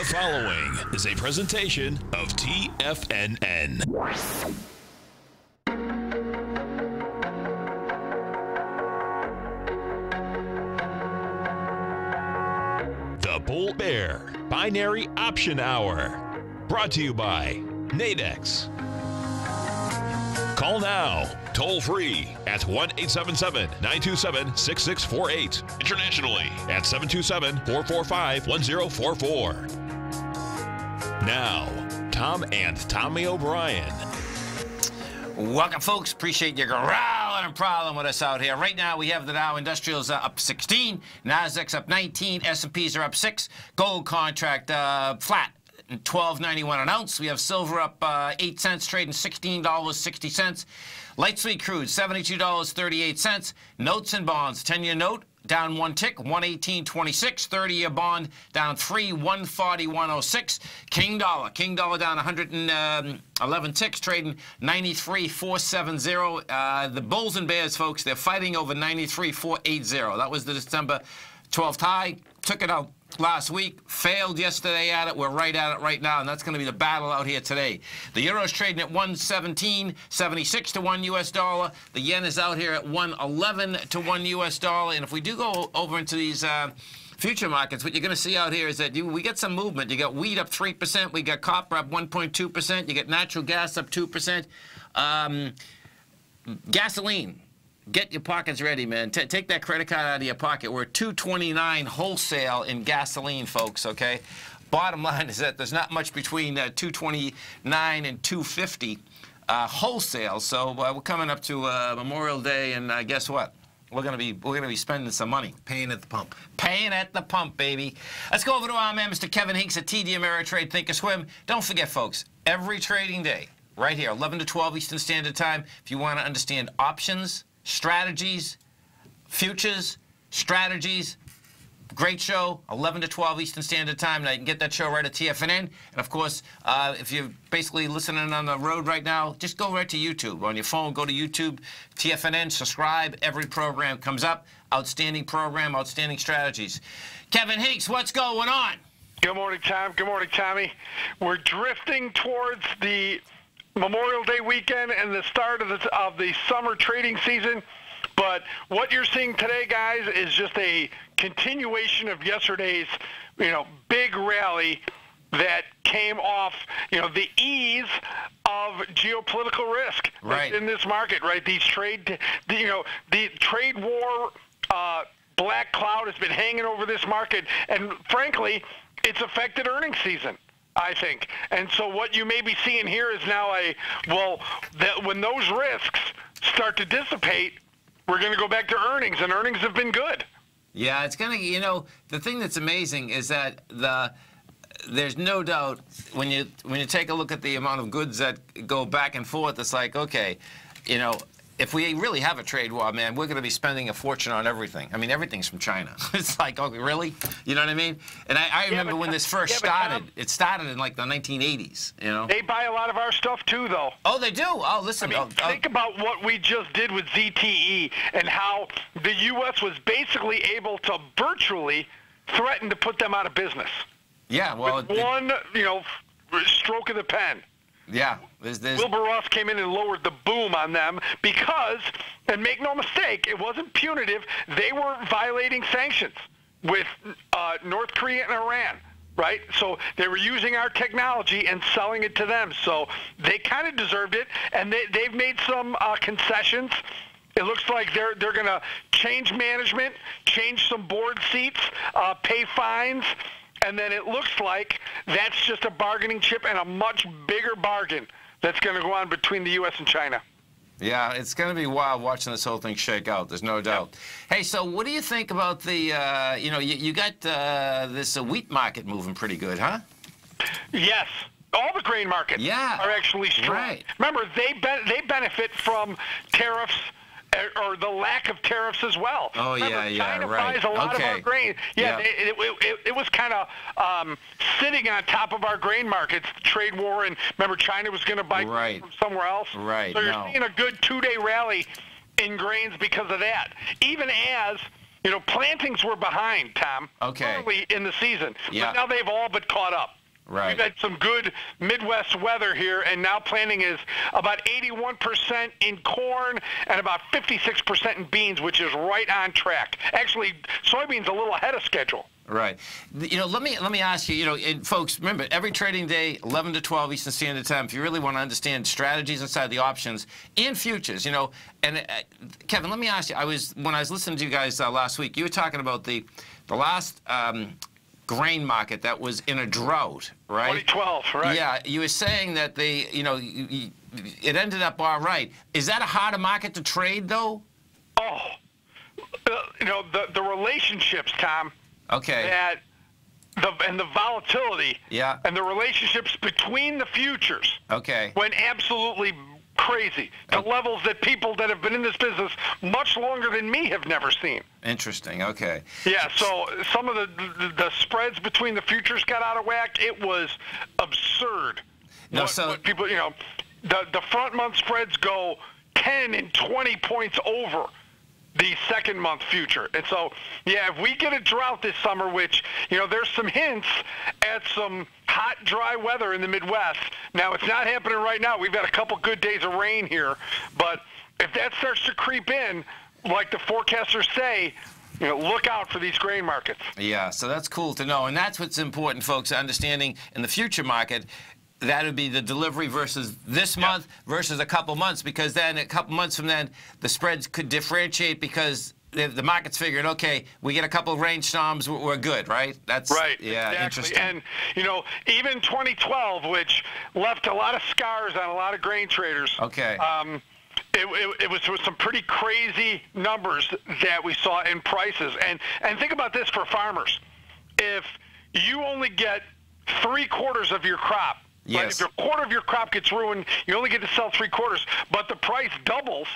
following is a presentation of TFNN. The Bull Bear Binary Option Hour. Brought to you by Nadex. Call now, toll free at 1-877-927-6648. Internationally at 727-445-1044. Now, Tom and Tommy O'Brien. Welcome, folks. Appreciate you growling and prowling with us out here. Right now, we have the Dow Industrials up 16, Nasdaq's up 19, S&Ps are up 6, gold contract flat. $12.91 an ounce. We have silver up 8 cents, trading $16.60. Light sweet crude, $72.38. Notes and bonds, 10-year note down 1 tick, 118.26. 30-year bond down 3, 141.06. King dollar down 111 ticks, trading 93.470. The Bulls and Bears, folks, they're fighting over 93.480. That was the December 12th high. Took it out last week, failed yesterday at it. We're right at it right now, and that's going to be the battle out here today. The euro's trading at 117.76 to 1 US dollar. The yen is out here at 111 to 1 US dollar. And if we do go over into these future markets, what you're going to see out here is that we get some movement. You got wheat up 3%. We got copper up 1.2%. You get natural gas up 2%. Gasoline. Get your pockets ready, man. Take that credit card out of your pocket. We're at $2.29 wholesale in gasoline, folks, okay? Bottom line is that there's not much between $2.29 and $2.50 wholesale. So we're coming up to Memorial Day, and guess what? We're gonna be spending some money. Paying at the pump. Paying at the pump, baby. Let's go over to our man, Mr. Kevin Hinks at TD Ameritrade Thinkorswim. Don't forget, folks, every trading day, right here, 11 to 12 Eastern Standard Time, if you want to understand options, strategies, futures, strategies. Great show, 11 to 12 Eastern Standard Time. Now, you can get that show right at TFNN. And, of course, if you're basically listening on the road right now, just go right to YouTube. On your phone, go to YouTube, TFNN, subscribe. Every program comes up. Outstanding program, outstanding strategies. Kevin Hinks, what's going on? Good morning, Tom. Good morning, Tommy. We're drifting towards the Memorial Day weekend and the start of the summer trading season, but what you're seeing today, guys, is just a continuation of yesterday's, big rally that came off, the ease of geopolitical risk in this market, right? The trade war black cloud has been hanging over this market, and frankly, it's affected earnings season, I think. And so what you may be seeing here is now when those risks start to dissipate, we're going to go back to earnings, and earnings have been good. Yeah, it's going to, the thing that's amazing is that there's no doubt when you take a look at the amount of goods that go back and forth, it's like, okay, if we really have a trade war, man, we're going to be spending a fortune on everything. I mean, everything's from China. It's like, okay, really? You know what I mean? And I remember when this first started, it started in like the 1980s, They buy a lot of our stuff too, though. Oh, they do? Oh, listen. Think about what we just did with ZTE and how the U.S. was basically able to virtually threaten to put them out of business. Yeah, well. With one, stroke of the pen. Yeah. Wilbur Ross came in and lowered the boom on them because, and make no mistake, it wasn't punitive. They were violating sanctions with North Korea and Iran, right? So they were using our technology and selling it to them. So they kind of deserved it, and they've made some concessions. It looks like they're going to change management, change some board seats, pay fines. And then it looks like that's just a bargaining chip and a much bigger bargain that's going to go on between the U.S. and China. Yeah, it's going to be wild watching this whole thing shake out. There's no doubt. Yep. Hey, so what do you think about the, you got this wheat market moving pretty good, huh? Yes. All the grain markets are actually strong. Right. Remember, they benefit from tariffs or the lack of tariffs as well. Oh, Remember, China right. buys a lot of our grain. Yeah, it was kind of sitting on top of our grain markets, the trade war, and remember China was going to buy from somewhere else. Right. So you're seeing a good 2-day rally in grains because of that. Even as You know, plantings were behind, Tom, Okay. early in the season. Yeah. But now they've all but caught up. Right. We've had some good Midwest weather here, and now planting is about 81% in corn and about 56% in beans, which is right on track. Actually, soybeans a little ahead of schedule. Right. You know, let me ask you, you know, and folks, remember, every trading day, 11 to 12 Eastern Standard Time, if you really want to understand strategies inside the options and futures, you know, and Kevin, let me ask you, when I was listening to you guys last week, you were talking about the last grain market that was in a drought, right? 2012, right? Yeah, you were saying that you know, it ended up all right. Is that a harder market to trade, though? Oh, you know, the relationships, Tom. Okay. And the volatility. Yeah. And the relationships between the futures. Okay. Went absolutely crazy to levels that people that have been in this business much longer than me have never seen. Interesting. Okay. Yeah. So some of the spreads between the futures got out of whack. It was absurd. No, what people, you know, the front month spreads go 10 and 20 points over the second month future. And so, yeah, if we get a drought this summer, which, you know, there's some hints at some hot, dry weather in the Midwest. Now, it's not happening right now. We've got a couple good days of rain here. But if that starts to creep in, like the forecasters say, you know, look out for these grain markets. Yeah, so that's cool to know. And that's what's important, folks, understanding in the future market. That would be the delivery versus this month versus a couple months, because then a couple months from then, the spreads could differentiate because the market's figuring, okay, we get a couple of rainstorms, we're good, right? That's right. Yeah, exactly. Interesting. And, you know, even 2012, which left a lot of scars on a lot of grain traders. Okay. It was some pretty crazy numbers that we saw in prices. And think about this for farmers. If you only get 3/4 of your crop, yes. Right? If a quarter of your crop gets ruined, you only get to sell 3/4, but the price doubles,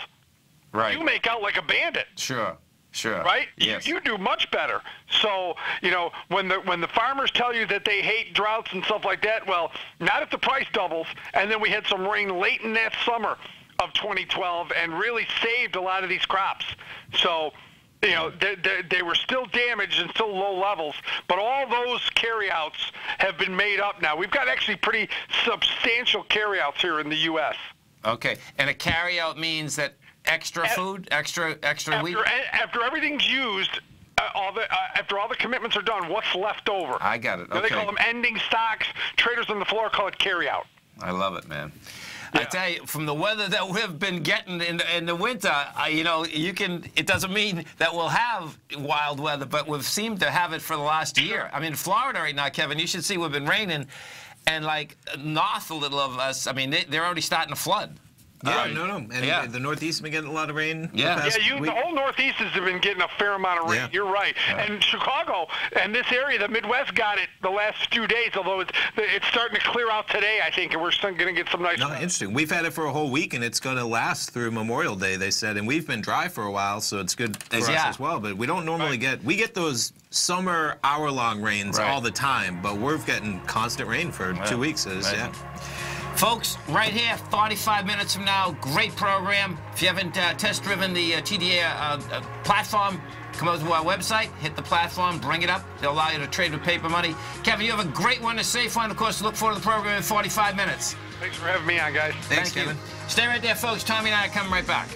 right. You make out like a bandit. Sure. Sure. Right? Yes. You do much better. So, you know, when the farmers tell you that they hate droughts and stuff like that, well, not if the price doubles. And then we had some rain late in that summer of 2012 and really saved a lot of these crops. So, you know, they were still damaged and still low levels, but all those carryouts have been made up now. We've got actually pretty substantial carryouts here in the U.S. Okay. And a carryout means that extra food, extra wheat? After everything's used, after all the commitments are done, what's left over? I got it. Okay. They call them ending stocks. Traders on the floor call it carryout. I love it, man. Yeah. I tell you, from the weather that we've been getting in the winter, you know, it doesn't mean that we'll have wild weather, but we've seemed to have it for the last year. I mean, Florida right now, Kevin, you should see we've been raining, and like north a little of us, I mean, they're already starting to flood. Yeah, and the Northeast has been getting a lot of rain. Yeah, the whole Northeast has been getting a fair amount of rain. Yeah. You're right. Yeah. And Chicago and this area, the Midwest, got it the last few days, although it's starting to clear out today, I think, and we're going to get some nice rain. Interesting. We've had it for a whole week, and it's going to last through Memorial Day, they said, and we've been dry for a while, so it's good for us as well. But we don't normally we get those summer hour-long rains all the time, but we're getting constant rain for 2 weeks. Folks, right here, 45 minutes from now, great program. If you haven't test-driven the TDA platform, come over to our website, hit the platform, bring it up. They'll allow you to trade with paper money. Kevin, you have a great one, a safe one. Of course, look forward to the program in 45 minutes. Thanks for having me on, guys. Thanks, Kevin. Stay right there, folks. Tommy and I are coming right back.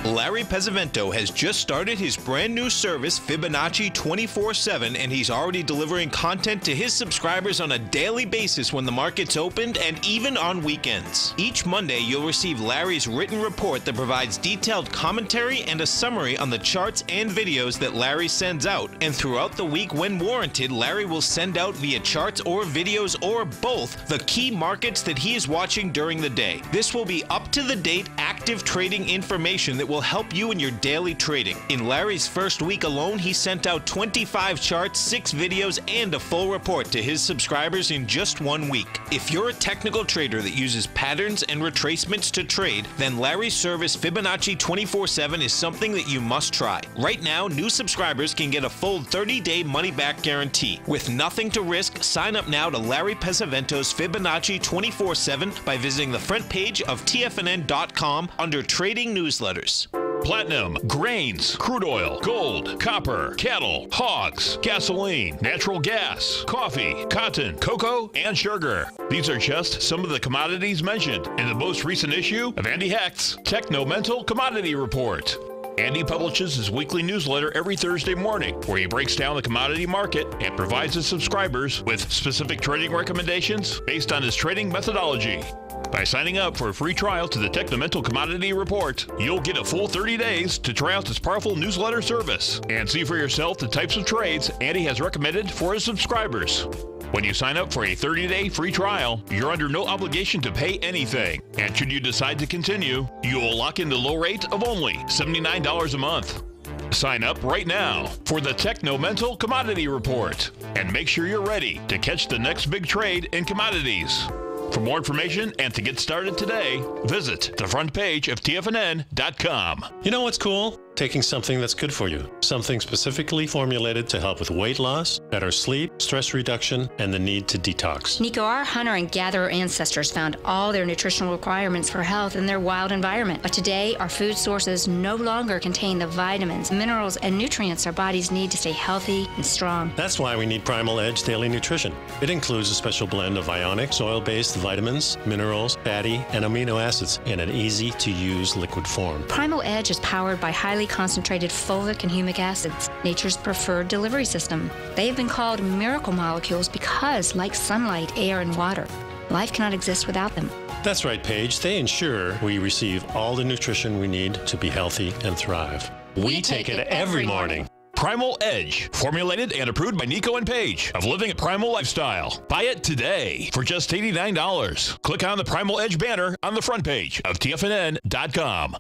Larry Pesavento has just started his brand new service, Fibonacci 24/7, and he's already delivering content to his subscribers on a daily basis when the market's opened and even on weekends. Each Monday, you'll receive Larry's written report that provides detailed commentary and a summary on the charts and videos that Larry sends out. And throughout the week, when warranted, Larry will send out via charts or videos or both the key markets that he is watching during the day. This will be up-to-the-date, active trading information that will will help you in your daily trading. In Larry's first week alone, he sent out 25 charts, 6 videos, and a full report to his subscribers in just 1 week. If you're a technical trader that uses patterns and retracements to trade, then Larry's service Fibonacci 24/7 is something that you must try. Right now, new subscribers can get a full 30-day money-back guarantee. With nothing to risk, sign up now to Larry Pesavento's Fibonacci 24/7 by visiting the front page of TFNN.com under Trading Newsletters. Platinum, grains, crude oil, gold, copper, cattle, hogs, gasoline, natural gas, coffee, cotton, cocoa, and sugar. These are just some of the commodities mentioned in the most recent issue of Andy Hecht's Techno-Mental Commodity Report. Andy publishes his weekly newsletter every Thursday morning, where he breaks down the commodity market and provides his subscribers with specific trading recommendations based on his trading methodology. By signing up for a free trial to the Techno-Mental Commodity Report, you'll get a full 30 days to try out this powerful newsletter service and see for yourself the types of trades Andy has recommended for his subscribers. When you sign up for a 30-day free trial, you're under no obligation to pay anything. And should you decide to continue, you will lock in the low rate of only $79 a month. Sign up right now for the Techno-Mental Commodity Report and make sure you're ready to catch the next big trade in commodities. For more information and to get started today, visit the front page of TFNN.com. You know what's cool? Taking something that's good for you. Something specifically formulated to help with weight loss, better sleep, stress reduction, and the need to detox. Nico, our hunter and gatherer ancestors found all their nutritional requirements for health in their wild environment. But today, our food sources no longer contain the vitamins, minerals, and nutrients our bodies need to stay healthy and strong. That's why we need Primal Edge Daily Nutrition. It includes a special blend of ionics, oil-based vitamins, minerals, fatty, and amino acids in an easy-to-use liquid form. Primal Edge is powered by highly concentrated fulvic and humic acids, nature's preferred delivery system. They have been called miracle molecules because, like sunlight, air, and water, life cannot exist without them. That's right, Paige. They ensure we receive all the nutrition we need to be healthy and thrive. We take it every morning. Primal Edge, formulated and approved by Nico and Paige of Living a Primal Lifestyle. Buy it today for just $89. Click on the Primal Edge banner on the front page of TFNN.com.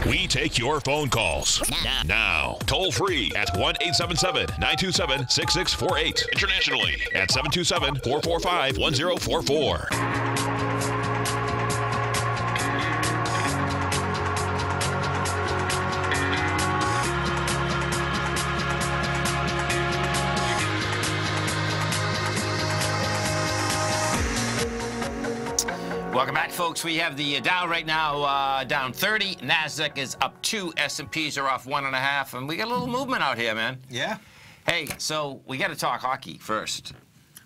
We take your phone calls now. Toll free at 1-877-927-6648. Internationally at 727-445-1044. Welcome back, folks. We have the Dow right now down 30. Nasdaq is up 2. S&Ps are off 1.5. And we got a little movement out here, man. Yeah. Hey, so we got to talk hockey first.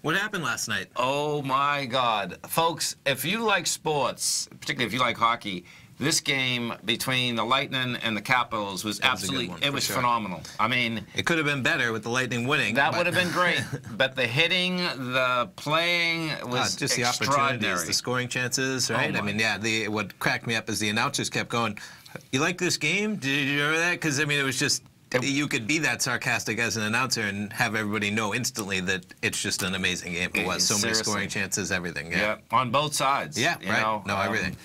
What happened last night? Oh, my God. Folks, if you like sports, particularly if you like hockey, this game between the Lightning and the Capitals was absolutely, it was phenomenal. I mean, it could have been better with the Lightning winning. That would have been great. But the hitting, the playing was just the opportunities, the scoring chances, right? I mean, yeah, what cracked me up is the announcers kept going, "You like this game? Did you remember that?" Because, I mean, it was just, you could be that sarcastic as an announcer and have everybody know instantly that it's just an amazing game. It was so many scoring chances, everything. Yeah, on both sides. Yeah, right. No, everything.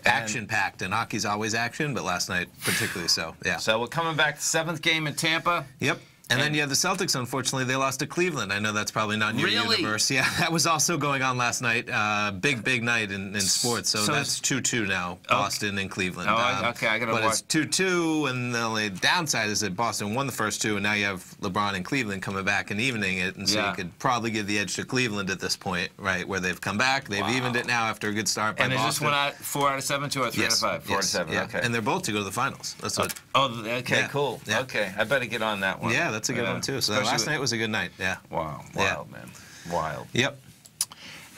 Action-packed, and hockey's always action, but last night particularly so, yeah. So we're coming back to 7th game in Tampa. Yep. And then you have the Celtics, unfortunately, they lost to Cleveland. I know that's probably not in your universe. Yeah, that was also going on last night. Big night in sports. So that's 2-2 now, Boston and Cleveland. Oh, okay, I got to watch. But it's 2-2, and the only downside is that Boston won the first 2, and now you have LeBron and Cleveland coming back and evening it. And so you could probably give the edge to Cleveland at this point, right, where they've come back. They've evened it now after a good start by Boston. And is this one 4 out of 7, 2 out of 3 out of 5? 4 out of 7, okay. And they're both to go to the finals. That's what. Oh, okay, cool. Yeah. Okay, I better get on that one. Yeah, that's a good one, too. So last night was a good night, yeah. Wow, wild, man. Wild. Yep.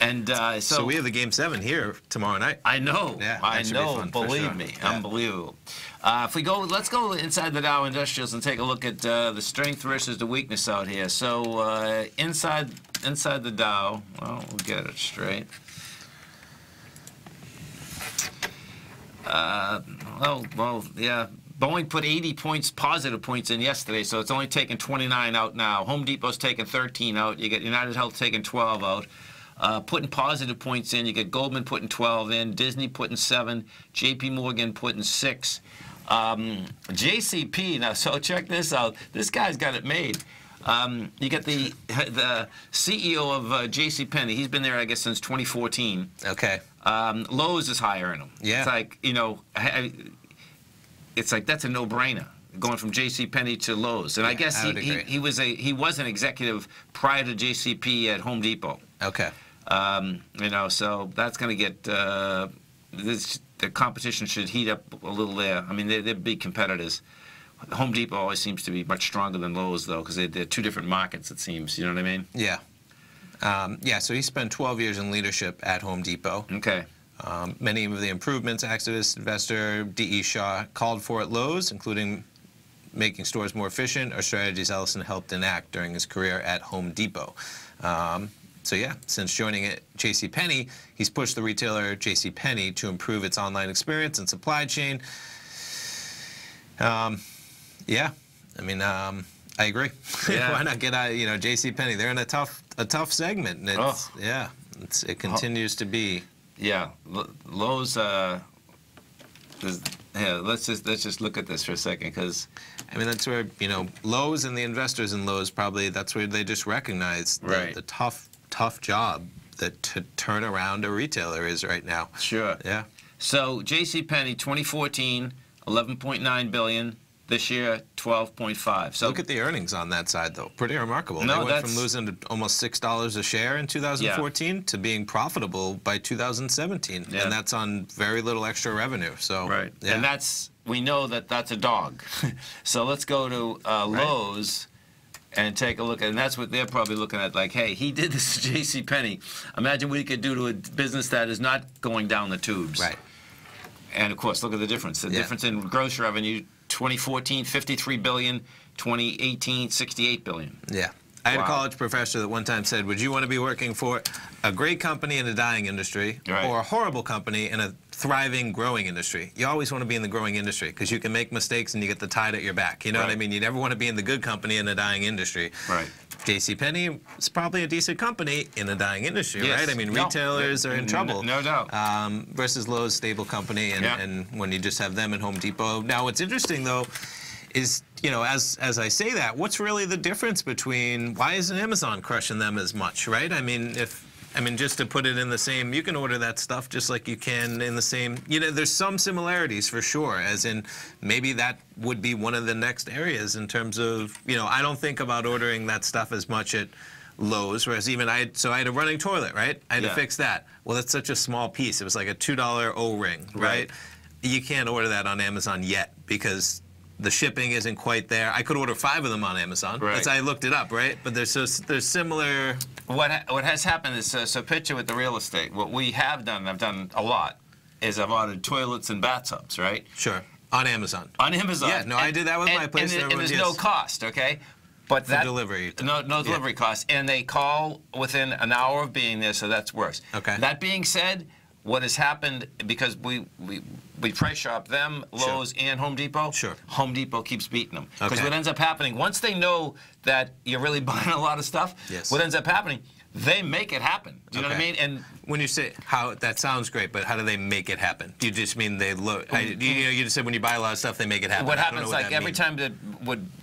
And so we have the Game 7 here tomorrow night. I know. Yeah, I know. Believe me. Yeah. Unbelievable. If we go, let's go inside the Dow Industrials and take a look at the strength versus the weakness out here. So inside the Dow, well, we'll get it straight. Well, yeah. Boeing put 80 points, positive points in yesterday, so it's only taken 29 out now. Home Depot's taken 13 out. You get United Health taking 12 out. putting positive points in. You get Goldman putting 12 in, Disney putting 7, J.P. Morgan putting 6. JCP, now, so check this out. This guy's got it made. You get the CEO of JCPenney. He's been there, I guess, since 2014. Okay. Lowe's is hiring him. Yeah. It's like, you know, it's like that's a no-brainer, going from JCPenney to Lowe's. And I guess he was an executive prior to JCP at Home Depot. Okay. You know, so that's going to get the competition should heat up a little there. I mean, they're big competitors. Home Depot always seems to be much stronger than Lowe's, though, because they're two different markets, it seems. You know what I mean? Yeah. Yeah, so he spent 12 years in leadership at Home Depot. Okay. Many of the improvements activist investor D.E. Shaw called for at Lowe's, including making stores more efficient, are strategies Ellison helped enact during his career at Home Depot. So yeah, since joining at JCPenney, he's pushed the retailer JCPenney to improve its online experience and supply chain. Yeah, I mean, I agree. Yeah. Why not get out? You know, JCPenney, they're in a tough segment, and it's it continues to be. Yeah, Lowe's. Yeah, let's just look at this for a second, because I mean, that's where, you know, Lowe's and the investors in Lowe's probably, that's where they just recognize the tough job that to turn around a retailer is right now. Sure. Yeah. So JCPenney 2014, 11.9 billion. This year, 12.5. So look at the earnings on that side, though. Pretty remarkable. No, they went from losing to almost $6 a share in 2014 to being profitable by 2017, and that's on very little extra revenue. So yeah. And we know that's a dog. So let's go to Lowe's and take a look at, and that's what they're probably looking at. Like, hey, he did this to JCPenney. Imagine what he could do to a business that is not going down the tubes. Right. And of course, look at the difference. The difference in gross revenue. 2014, 53 billion. 2018, 68 billion. Yeah. I had a college professor that one time said, would you want to be working for a great company in a dying industry or a horrible company in a thriving, growing industry? You always want to be in the growing industry because you can make mistakes and you get the tide at your back. You know what I mean? You never want to be in the good company in a dying industry. Right. JCPenney is probably a decent company in a dying industry, right? I mean, retailers are in trouble. No doubt. Versus Lowe's, stable company, and when you just have them at Home Depot. Now, what's interesting, though, is, you know, as I say that, what's really the difference between, why isn't Amazon crushing them as much, right? I mean, just to put it in the same, you can order that stuff just like you can in the same, you know, there's some similarities for sure, as in maybe that would be one of the next areas in terms of, you know, I don't think about ordering that stuff as much at Lowe's, whereas even I had a running toilet, right? I had to fix that. Well, that's such a small piece. It was like a $2 O-ring, right? You can't order that on Amazon yet because the shipping isn't quite there. I could order 5 of them on Amazon. That's I looked it up, right? But there's similar. What has happened is, so picture with the real estate. What we have done, and I've done a lot, is I've ordered toilets and bathtubs, right? Sure. On Amazon. On Amazon. Yeah. No, I did that with my place. And there's no cost, okay? But that delivery. No delivery cost, and they call within an hour of being there, so that's worse. Okay. That being said, what has happened, because we price shop them, Lowe's and Home Depot. Sure. Home Depot keeps beating them. Because what ends up happening, once they know that you're really buying a lot of stuff, what ends up happening, they make it happen. Do you know what I mean? And when you say how, that sounds great, but how do they make it happen? Do you just mean they look? You just said when you buy a lot of stuff, they make it happen. What happens, like every time that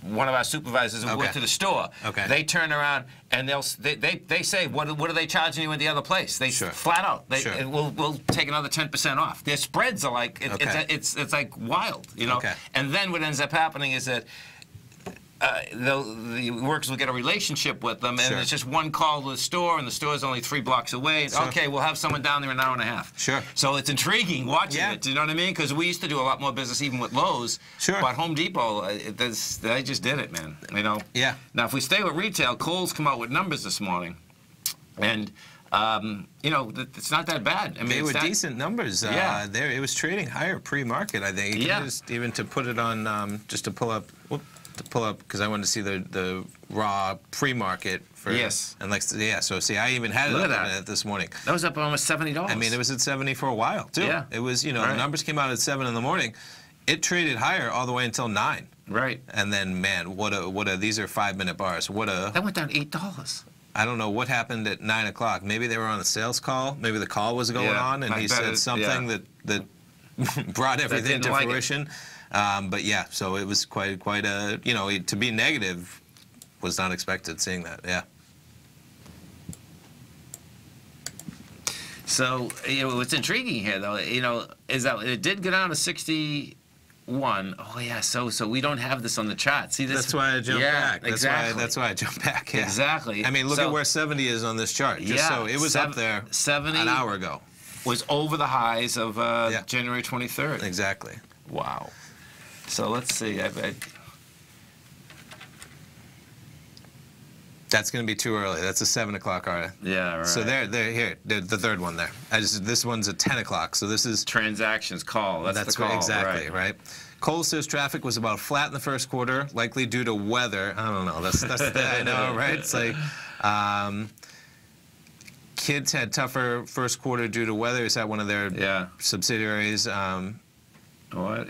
one of our supervisors went to the store, they turn around and they say, what are they charging you in the other place? They flat out, we'll take another 10% off. Their spreads are like it's like wild, you know. And then what ends up happening is that the workers will get a relationship with them, and it's just one call to the store, and the store is only 3 blocks away. Okay, we'll have someone down there in an hour and a half. So it's intriguing watching it. Do you know what I mean? Because we used to do a lot more business even with Lowe's. But Home Depot, they just did it, man. You know. Now, if we stay with retail, Kohl's come out with numbers this morning, and you know, it's not that bad. I mean, they were decent numbers. It was trading higher pre-market, I think. Just even to put it on, just to pull up. Because I wanted to see the raw pre-market for and like so see I even had it up this morning. That was up almost $70. I mean, it was at 70 for a while too. It was, you know, the numbers came out at 7 in the morning. It traded higher all the way until 9. Right. And then, man, what a these are 5-minute bars. That went down $8. I don't know what happened at 9 o'clock. Maybe they were on a sales call. Maybe the call was going on, and he said something that brought everything to fruition. But yeah, so it was quite a, you know, to be negative was not expected seeing that. Yeah. So, you know, what's intriguing here, though, you know, is that it did go down to 61. Oh yeah, so we don't have this on the chart. See this? That's why I jumped back. That's why I jumped back. Yeah. Exactly. I mean, look at where 70 is on this chart. Just so it was up there 70 an hour ago. Was over the highs of January 23rd. Exactly. Wow. So let's see. That's going to be too early. That's a 7 o'clock hour. Yeah, right. So they're here. The third one there. This one's at 10 o'clock. So this is transactions call. That's the call. Exactly, right. Cole says traffic was about flat in the first quarter, likely due to weather. I don't know. That's I know, right? It's like kids had tougher first quarter due to weather. Is that one of their subsidiaries? What?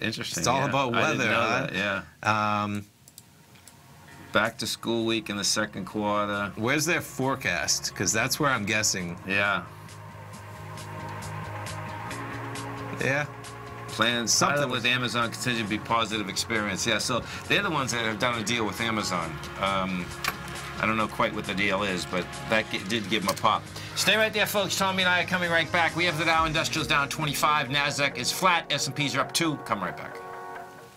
Interesting. It's all about weather. I didn't know that. Yeah. Back to school week in the second quarter. Where's their forecast? Because that's where I'm guessing. Yeah. Yeah. Plans something with Amazon continue to be positive experience. Yeah, so they're the ones that have done a deal with Amazon. I don't know quite what the deal is, but that did give them a pop. Stay right there, folks. Tommy and I are coming right back. We have the Dow Industrials down 25. NASDAQ is flat. S&Ps are up 2. Come right back.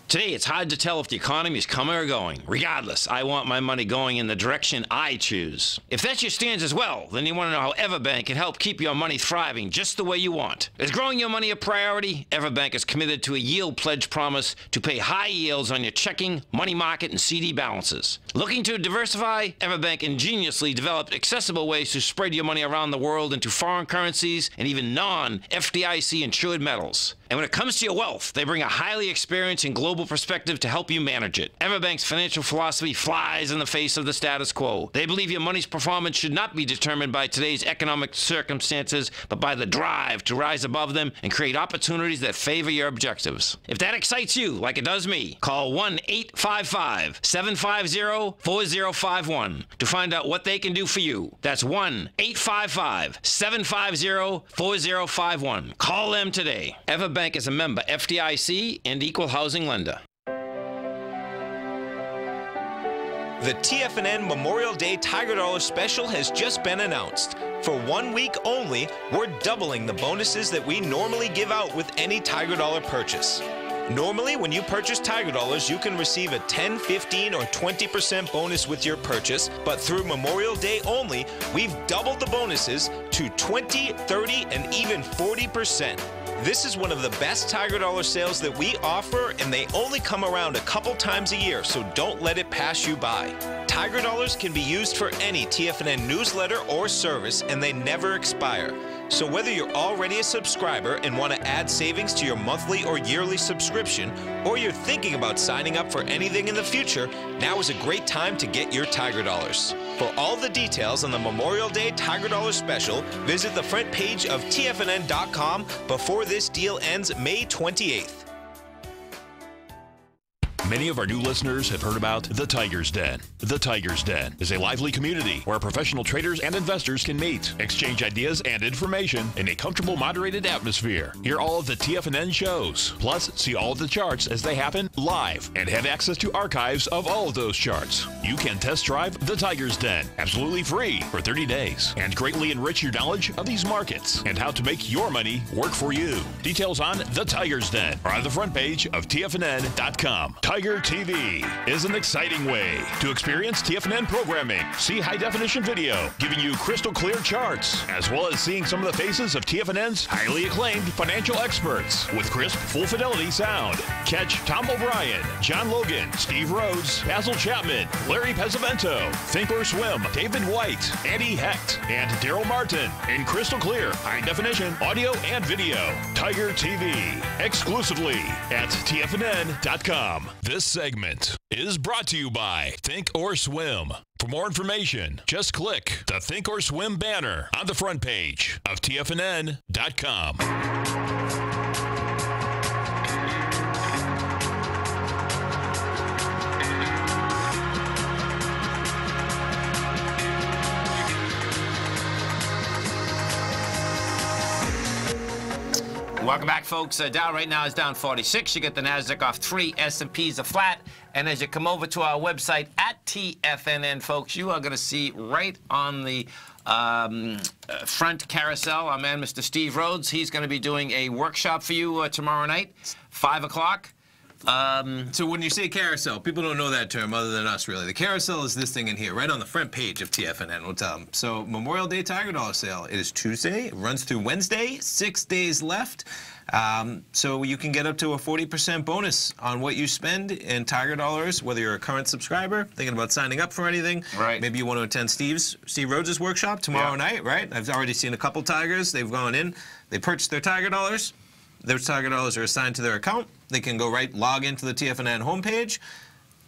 Today, it's hard to tell if the economy is coming or going. Regardless, I want my money going in the direction I choose. If that's your stance as well, then you want to know how Everbank can help keep your money thriving just the way you want. Is growing your money a priority? Everbank is committed to a yield pledge promise to pay high yields on your checking, money market, and CD balances. Looking to diversify? Everbank ingeniously developed accessible ways to spread your money around the world into foreign currencies and even non-FDIC insured metals. And when it comes to your wealth, they bring a highly experienced and global perspective to help you manage it. Everbank's financial philosophy flies in the face of the status quo. They believe your money's performance should not be determined by today's economic circumstances, but by the drive to rise above them and create opportunities that favor your objectives. If that excites you, like it does me, call 1-855-750-4051 to find out what they can do for you. That's 1-855-750-4051. Call them today. Everbank is a member FDIC and equal housing lender. The TFNN Memorial Day Tiger Dollar Special has just been announced. For 1 week only, we're doubling the bonuses that we normally give out with any Tiger Dollar purchase. Normally, when you purchase Tiger Dollars, you can receive a 10, 15, or 20% bonus with your purchase, but through Memorial Day only, we've doubled the bonuses to 20, 30, and even 40%. This is one of the best Tiger Dollar sales that we offer, and they only come around a couple times a year, so don't let it pass you by. Tiger Dollars can be used for any TFNN newsletter or service, and they never expire. So whether you're already a subscriber and want to add savings to your monthly or yearly subscription, or you're thinking about signing up for anything in the future, now is a great time to get your Tiger Dollars. For all the details on the Memorial Day Tiger Dollar Special, visit the front page of TFNN.com before this deal ends May 28th. Many of our new listeners have heard about The Tiger's Den. The Tiger's Den is a lively community where professional traders and investors can meet, exchange ideas and information in a comfortable, moderated atmosphere. Hear all of the TFNN shows, plus see all of the charts as they happen live and have access to archives of all of those charts. You can test drive The Tiger's Den absolutely free for 30 days and greatly enrich your knowledge of these markets and how to make your money work for you. Details on The Tiger's Den are on the front page of TFNN.com. Tiger TV is an exciting way to experience TFNN programming. See high-definition video giving you crystal clear charts, as well as seeing some of the faces of TFNN's highly acclaimed financial experts with crisp, full-fidelity sound. Catch Tom O'Brien, John Logan, Steve Rhodes, Basil Chapman, Larry Pesavento, Think or Swim, David White, Andy Hecht, and Daryl Martin in crystal clear, high-definition audio and video. Tiger TV, exclusively at TFNN.com. This segment is brought to you by Think or Swim. For more information, just click the Think or Swim banner on the front page of TFNN.com. Welcome back, folks. Dow right now is down 46. You get the Nasdaq off 3. S&P's are flat. And as you come over to our website at TFNN, folks, you are going to see right on the front carousel our man, Mr. Steve Rhodes. He's going to be doing a workshop for you tomorrow night, 5 o'clock. So when you say carousel, people don't know that term other than us, really. The carousel is this thing in here, right on the front page of TFNN. We'll tell them. So Memorial Day Tiger Dollar Sale. It is Tuesday. It runs through Wednesday. 6 days left. So you can get up to a 40% bonus on what you spend in Tiger Dollars, whether you're a current subscriber, thinking about signing up for anything. Right. Maybe you want to attend Steve Rhodes' workshop tomorrow night, right? I've already seen a couple Tigers. They've gone in. They purchased their Tiger Dollars. Those Tiger Dollars are assigned to their account. They can go log into the TFNN homepage.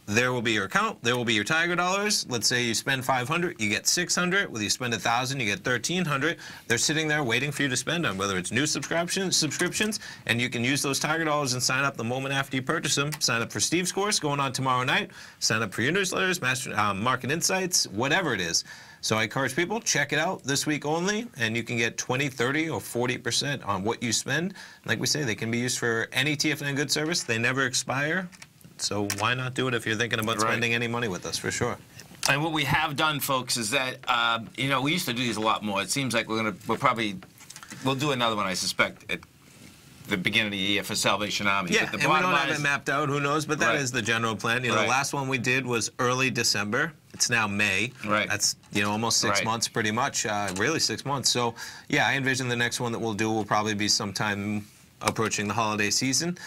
There will be your account. There will be your Tiger Dollars. Let's say you spend $500, you get $600. Whether you spend $1,000, you get $1,300. They're sitting there waiting for you to spend on, whether it's new subscriptions, and you can use those Tiger Dollars and sign up the moment after you purchase them. Sign up for Steve's course going on tomorrow night. Sign up for your newsletters, Market Insights, whatever it is. So I encourage people, check it out this week only, and you can get 20, 30, or 40% on what you spend. Like we say, they can be used for any TFNN good service. They never expire. So why not do it if you're thinking about spending any money with us, for sure. And what we have done, folks, is that, you know, we used to do these a lot more. It seems like we'll do another one, I suspect, at the beginning of the year for Salvation Army. Yeah, and we don't have it mapped out, who knows, but that is the general plan. You know, the last one we did was early December. It's now May. Right. That's, you know, almost 6 months pretty much, really 6 months. So, yeah, I envision the next one that we'll do will probably be sometime approaching the holiday season.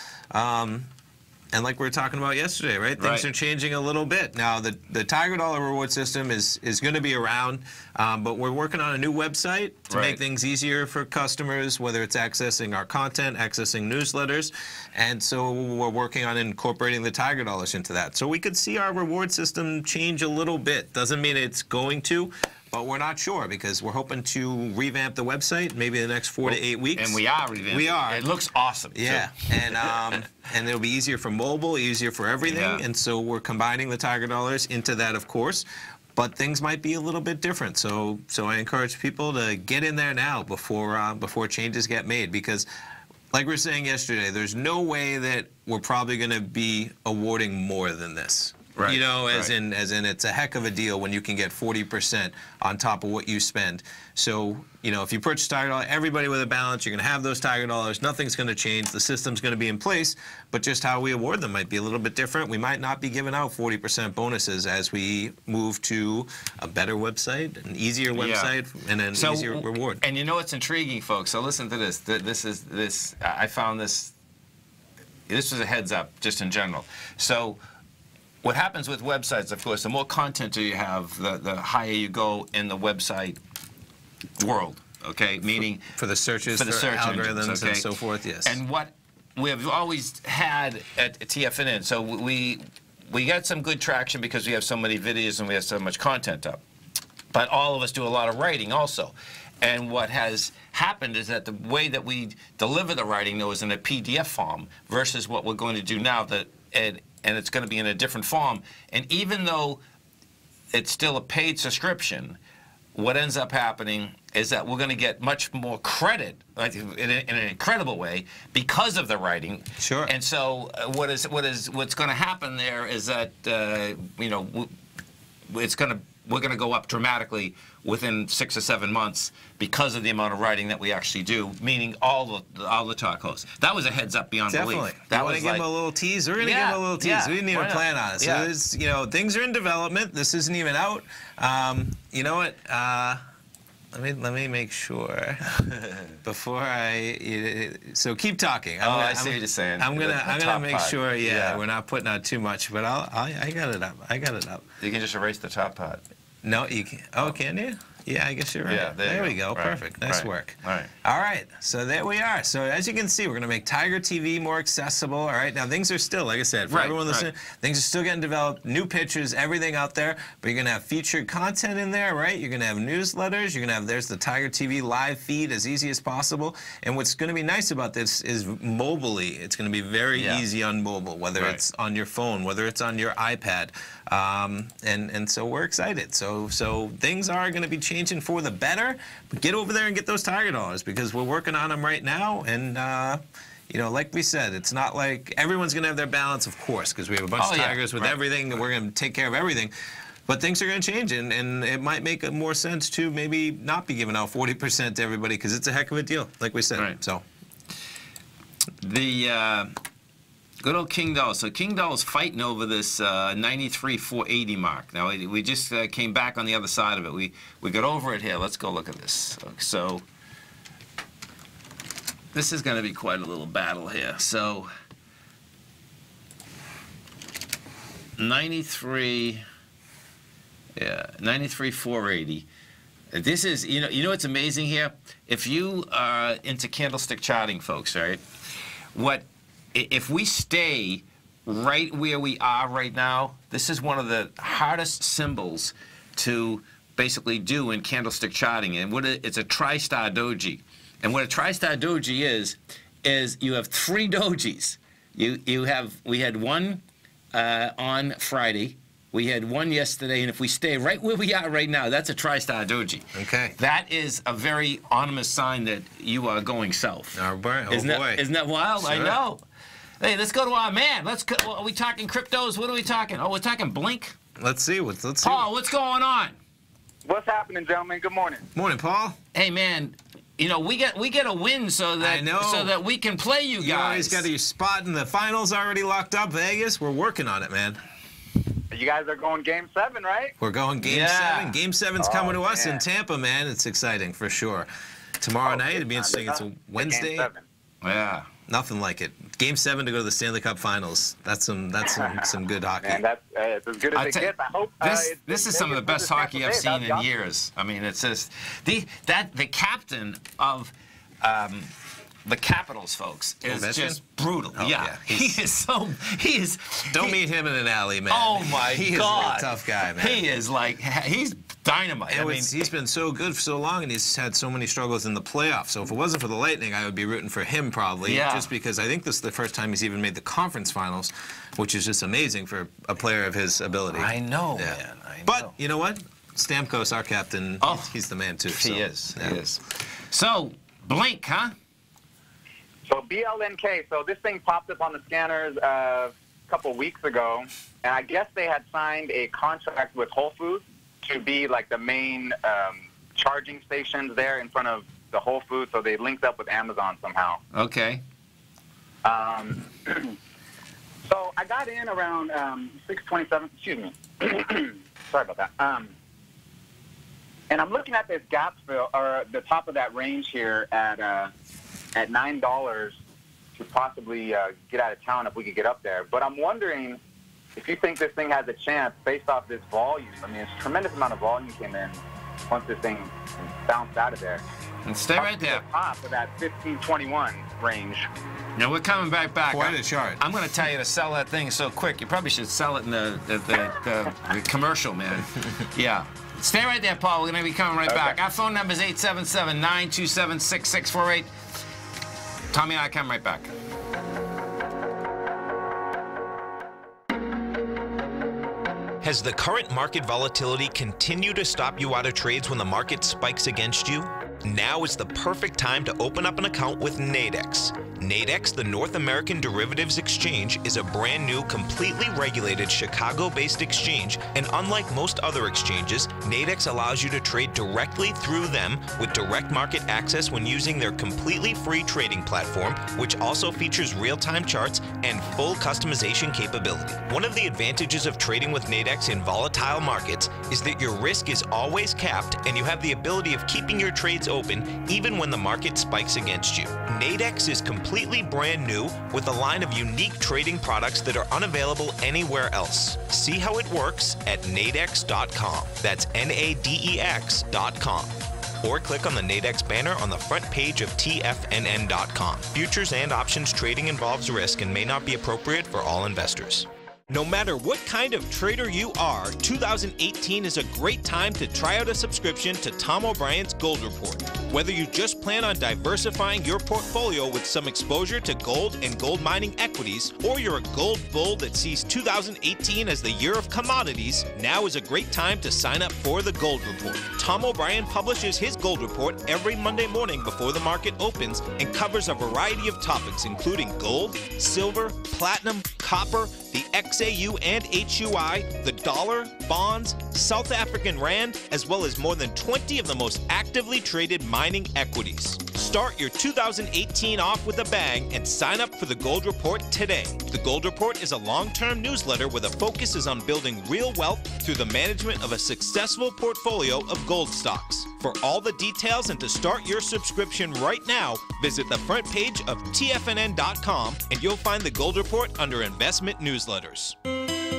And like we were talking about yesterday, right? Things are changing a little bit. Now, the Tiger Dollar reward system is going to be around, but we're working on a new website to make things easier for customers, whether it's accessing our content, accessing newsletters. And so we're working on incorporating the Tiger Dollars into that. So we could see our reward system change a little bit. Doesn't mean it's going to, but we're not sure because we're hoping to revamp the website maybe in the next 4 to 8 weeks. And we are revamping. We are. It looks awesome. Yeah, and it'll be easier for mobile, easier for everything. Yeah. And so we're combining the Tiger Dollars into that, of course. But things might be a little bit different. So I encourage people to get in there now before changes get made, because like we were saying yesterday, there's no way that we're probably going to be awarding more than this. Right. You know, as in it's a heck of a deal when you can get 40% on top of what you spend. So, you know, if you purchase Tiger Dollar, everybody with a balance, you're going to have those Tiger Dollars. Nothing's going to change. The system's going to be in place, but just how we award them might be a little bit different. We might not be giving out 40% bonuses as we move to a better website, an easier website, and an easier reward. And you know what's intriguing, folks? So listen to this. I found this. This was a heads up, just in general. So what happens with websites, of course, the more content you have, the higher you go in the website world, okay? Meaning for the searches, for search algorithms engines, and so forth, yes. And what we have always had at TFNN, so we got some good traction because we have so many videos and we have so much content up. But all of us do a lot of writing also. And what has happened is that the way that we deliver the writing, though, is in a PDF form versus what we're going to do now, and it's going to be in a different form. And even though it's still a paid subscription, what ends up happening is that we're going to get much more credit, like in an incredible way, because of the writing. Sure. And so what's going to happen there is that you know, we're going to go up dramatically within 6 or 7 months because of the amount of writing that we actually do, meaning all the talk hosts. That was a heads up beyond belief. That was give them a little tease. We're going to give them a little tease. We didn't even plan on it. So you know, things are in development. This isn't even out. You know what? Let me make sure before so keep talking. I see what you're saying. I'm gonna make sure. Yeah, we're not putting out too much, but I got it up. I got it up. You can just erase the top part. No, you can. Oh, can you? Yeah, I guess you're right. Yeah, there we go. Right. Perfect. Nice work. All right. All right. So there we are. So as you can see, we're going to make Tiger TV more accessible. All right. Now, things are still, like I said, for everyone listening, things are still getting developed. New pictures, everything out there. But you're going to have featured content in there, right? You're going to have newsletters. You're going to have, there's the Tiger TV live feed as easy as possible. And what's going to be nice about this is mobily. It's going to be very easy on mobile, whether it's on your phone, whether it's on your iPad. And so we're excited. So things are going to be changing. changing for the better, but get over there and get those Tiger dollars because we're working on them right now. And, you know, like we said, it's not like everyone's going to have their balance, of course, because we have a bunch of Tigers with everything, and we're going to take care of everything. But things are going to change, and it might make more sense to maybe not be giving out 40% to everybody because it's a heck of a deal, like we said. Right. So the good old King Doll. So King Doll's fighting over this 93,480 mark. Now we just came back on the other side of it. We got over it here. Let's go look at this. So this is going to be quite a little battle here. So 93,480. This is, you know what's amazing here? If you are into candlestick charting, folks, right? If we stay right where we are right now, this is one of the hardest symbols to basically do in candlestick charting. And it's a tri-star doji. And what a tri-star doji is you have 3 dojis. We had one on Friday. We had one yesterday, and if we stay right where we are right now, that's a tri-star doji. Okay. That is a very ominous sign that you are going south. Oh, boy. Isn't that wild? Sure. I know. Hey, let's go to our man. Are we talking cryptos? What are we talking? Oh, we're talking Blink? Let's see. Paul, what's going on? What's happening, gentlemen? Good morning. Morning, Paul. Hey, man. You know, we get a win so that we can play you guys. You always got your spot in the finals already locked up, Vegas. We're working on it, man. You guys are going Game 7, right? We're going Game 7. Game 7's coming to us in Tampa, man. It's exciting for sure. Tomorrow night, it'd be interesting. It's a Wednesday. Game 7. Yeah. Nothing like it. Game 7 to go to the Stanley Cup Finals. That's some good hockey. Man, it's as good as it gets. I hope this is some of the best hockey I've seen in years. I mean, it's just the captain of the Capitals, folks, is just brutal. Oh, yeah. He is. Don't meet him in an alley, man. Oh my God, he's a tough guy, man. He is he's dynamite. I mean, he's been so good for so long, and he's had so many struggles in the playoffs. So if it wasn't for the Lightning, I would be rooting for him probably. Yeah. Just because I think this is the first time he's even made the conference finals, which is just amazing for a player of his ability. I know, man. I know. But you know what? Stamkos, our captain, he's the man too. He is. He is. So Blink, huh? So BLNK, so this thing popped up on the scanners a couple weeks ago, and I guess they had signed a contract with Whole Foods to be like the main charging stations there in front of the Whole Foods, so they linked up with Amazon somehow. Okay. So I got in around 6:27, excuse me. Sorry about that. And I'm looking at this gap fill, or the top of that range here at $9 to possibly get out of town if we could get up there. But I'm wondering if you think this thing has a chance based off this volume. I mean, it's a tremendous amount of volume came in once this thing bounced out of there. And stay right there. Top of that 1521 range. Now we're coming back. Quite a chart. I'm going to tell you to sell that thing so quick. You probably should sell it in the commercial, man. Yeah. Stay right there, Paul. We're going to be coming right back. Our phone number is 877-927-6648. Tommy and I come right back. Has the current market volatility continued to stop you out of trades when the market spikes against you? Now is the perfect time to open up an account with Nadex. Nadex, the North American Derivatives Exchange, is a brand new, completely regulated Chicago-based exchange, and unlike most other exchanges, Nadex allows you to trade directly through them with direct market access when using their completely free trading platform, which also features real-time charts and full customization capability. One of the advantages of trading with Nadex in volatile markets is that your risk is always capped, and you have the ability of keeping your trades open even when the market spikes against you. Nadex is completely brand new with a line of unique trading products that are unavailable anywhere else. See how it works at nadex.com. That's Nadex.com. Or click on the Nadex banner on the front page of TFNN.com. Futures and options trading involves risk and may not be appropriate for all investors. No matter what kind of trader you are, 2018 is a great time to try out a subscription to Tom O'Brien's Gold Report. Whether you just plan on diversifying your portfolio with some exposure to gold and gold mining equities, or you're a gold bull that sees 2018 as the year of commodities, now is a great time to sign up for the Gold Report. Tom O'Brien publishes his Gold Report every Monday morning before the market opens and covers a variety of topics including gold, silver, platinum, copper, the XAU and HUI, the dollar, bonds, South African rand, as well as more than 20 of the most actively traded mining equities. Start your 2018 off with a bang and sign up for the Gold Report today. The Gold Report is a long-term newsletter where the focus is on building real wealth through the management of a successful portfolio of gold stocks. For all the details and to start your subscription right now, visit the front page of TFNN.com and you'll find the Gold Report under Investment Newsletters.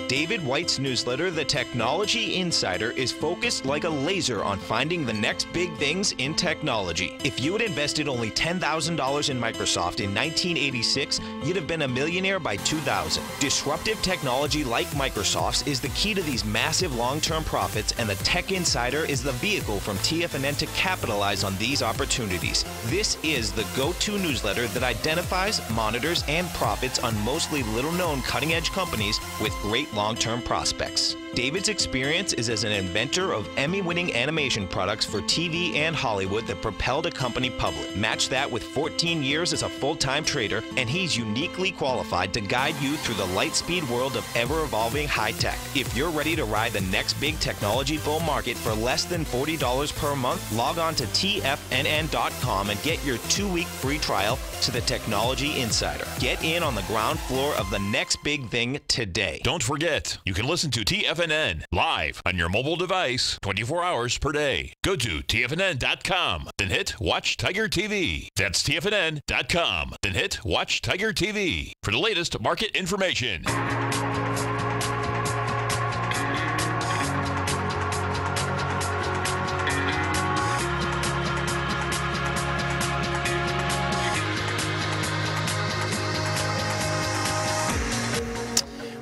David White's newsletter, The Technology Insider, is focused like a laser on finding the next big things in technology. If you had invested only $10,000 in Microsoft in 1986, you'd have been a millionaire by 2000. Disruptive technology like Microsoft's is the key to these massive long-term profits, and the Tech Insider is the vehicle from TFNN to capitalize on these opportunities. This is the go-to newsletter that identifies, monitors, and profits on mostly little-known cutting-edge companies with great long-term prospects. David's experience is as an inventor of Emmy-winning animation products for TV and Hollywood that propelled a company public. Match that with 14 years as a full-time trader, and he's uniquely qualified to guide you through the light-speed world of ever-evolving high-tech. If you're ready to ride the next big technology bull market for less than $40 per month, log on to TFNN.com and get your 2-week free trial to the Technology Insider. Get in on the ground floor of the next big thing today. Don't forget, you can listen to TFNN live on your mobile device 24 hours per day. Go to TFNN.com, then hit Watch Tiger TV. That's TFNN.com, then hit Watch Tiger TV for the latest market information.